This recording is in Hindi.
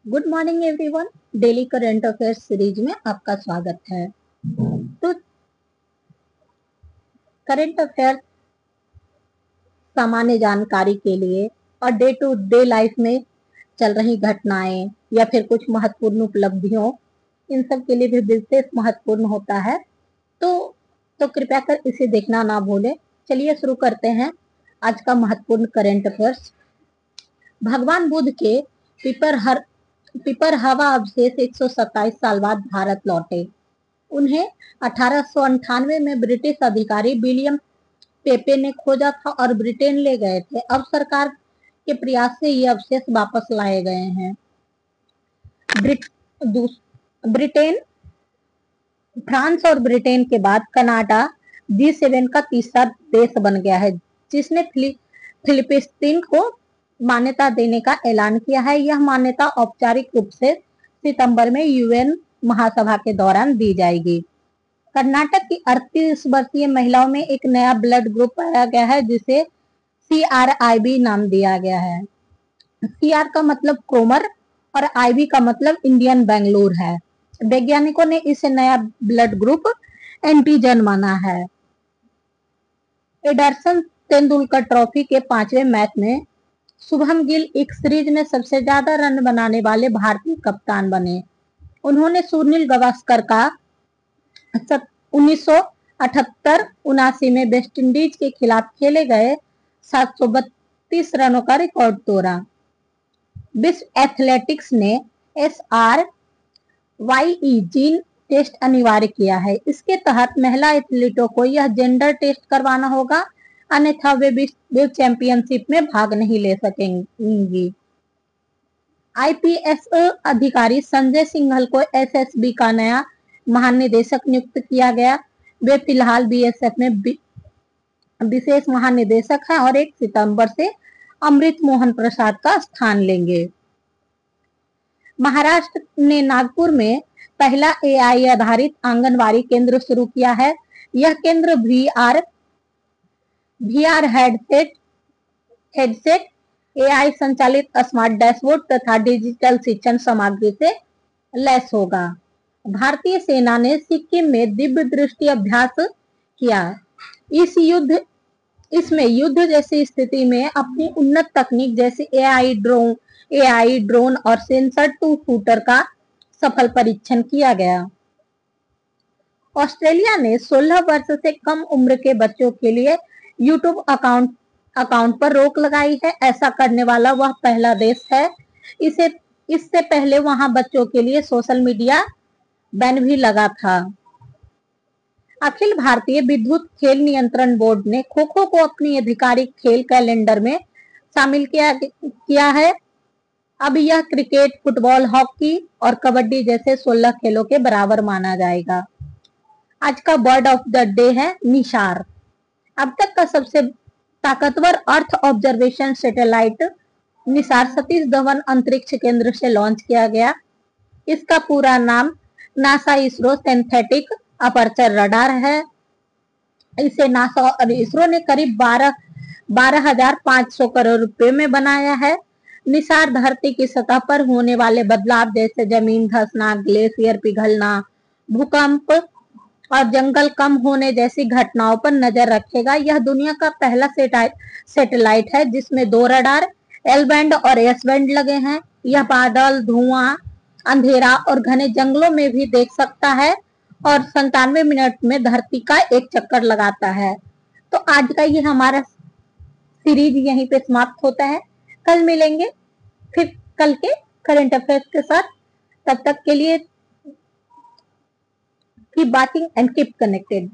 Good morning everyone. Daily current affairs series में आपका स्वागत है। तो करंट अफेयर्स सामान्य जानकारी के लिए और डे टू डे लाइफ में चल रही घटनाएं या फिर कुछ महत्वपूर्ण उपलब्धियों, इन सब के लिए भी विशेष महत्वपूर्ण होता है। तो कृपया कर इसे देखना ना भूलें। चलिए शुरू करते हैं आज का महत्वपूर्ण करंट अफेयर्स। भगवान बुद्ध के पिपर हवा अवशेष 127 साल बाद भारत लौटे। उन्हें 1898 में ब्रिटिश अधिकारी विलियम पेपे ने खोजा था और ब्रिटेन ले गए थे। अब सरकार के प्रयास से ये अवशेष वापस लाए गए हैं। ब्रिटेन, फ्रांस और ब्रिटेन के बाद कनाडा G7 का तीसरा देश बन गया है, जिसने फिलिपींस को मान्यता देने का ऐलान किया है। यह मान्यता औपचारिक रूप से सितंबर में यूएन महासभा के दौरान दी जाएगी। कर्नाटक की 38 वर्षीय महिलाओं में एक नया ब्लड ग्रुप पाया गया है, जिसे CRIB नाम दिया गया है। CR का मतलब क्रोमर और IB का मतलब इंडियन बेंगलुरु है। वैज्ञानिकों ने इसे नया ब्लड ग्रुप एंटीजन माना है। एडरसन तेंदुलकर ट्रॉफी के 5वें मैच में शुभम गिल एक सीरीज में सबसे ज्यादा रन बनाने वाले भारतीय कप्तान बने। उन्होंने सुनील गावस्कर का 1978-79 में वेस्टइंडीज के खिलाफ खेले गए 732 रनों का रिकॉर्ड तोड़ा। विश्व एथलेटिक्स ने SRYE जीन टेस्ट अनिवार्य किया है। इसके तहत महिला एथलीटों को यह जेंडर टेस्ट करवाना होगा, अन्यथा वे विश्व चैंपियनशिप में भाग नहीं ले सकेंगी। IPS अधिकारी संजय सिंघल को SSB का नया महानिदेशक नियुक्त किया गया। वे फिलहाल BSF में विशेष महानिदेशक हैं और 1 सितंबर से अमृत मोहन प्रसाद का स्थान लेंगे। महाराष्ट्र ने नागपुर में पहला AI आधारित आंगनवाड़ी केंद्र शुरू किया है। यह केंद्र VR हेडसेट, AI संचालित स्मार्ट डैशबोर्ड तथा डिजिटल शिक्षण सामग्री से लैस होगा। भारतीय सेना ने सिक्किम में दिव्य दृष्टि अभ्यास किया। इसमें युद्ध जैसी स्थिति में अपनी उन्नत तकनीक जैसे AI ड्रोन और सेंसर 2 शूटर का सफल परीक्षण किया गया। ऑस्ट्रेलिया ने 16 वर्ष से कम उम्र के बच्चों के लिए यूट्यूब अकाउंट पर रोक लगाई है। ऐसा करने वाला वह पहला देश है। इससे पहले वहां बच्चों के लिए सोशल मीडिया बैन भी लगा था। अखिल भारतीय विद्युत खेल नियंत्रण बोर्ड ने खो खो को अपनी आधिकारिक खेल कैलेंडर में शामिल किया है। अब यह क्रिकेट, फुटबॉल, हॉकी और कबड्डी जैसे 16 खेलों के बराबर माना जाएगा। आज का बर्ड ऑफ द डे है निशार। अब तक का सबसे ताकतवर earth observation satellite Nisar Satish Dhawan अंतरिक्ष केंद्र से लॉन्च किया गया। इसका पूरा नाम NASA ISRO synthetic aperture radar है। इसे नासा और इसरो ने करीब 12,500 करोड़ रुपए में बनाया है। निसार धरती की सतह पर होने वाले बदलाव जैसे जमीन धंसना, ग्लेशियर पिघलना, भूकंप और जंगल कम होने जैसी घटनाओं पर नजर रखेगा। यह दुनिया का पहला सैटेलाइट है जिसमें 2 रडार L बैंड और S बैंड लगे हैं। यह बादल, धुआं, अंधेरा और घने जंगलों में भी देख सकता है और 97 मिनट में धरती का एक चक्कर लगाता है। तो आज का ये हमारा सीरीज यहीं पे समाप्त होता है। कल मिलेंगे फिर कल के करंट अफेयर्स के साथ। तब तक के लिए keep watching and keep connected.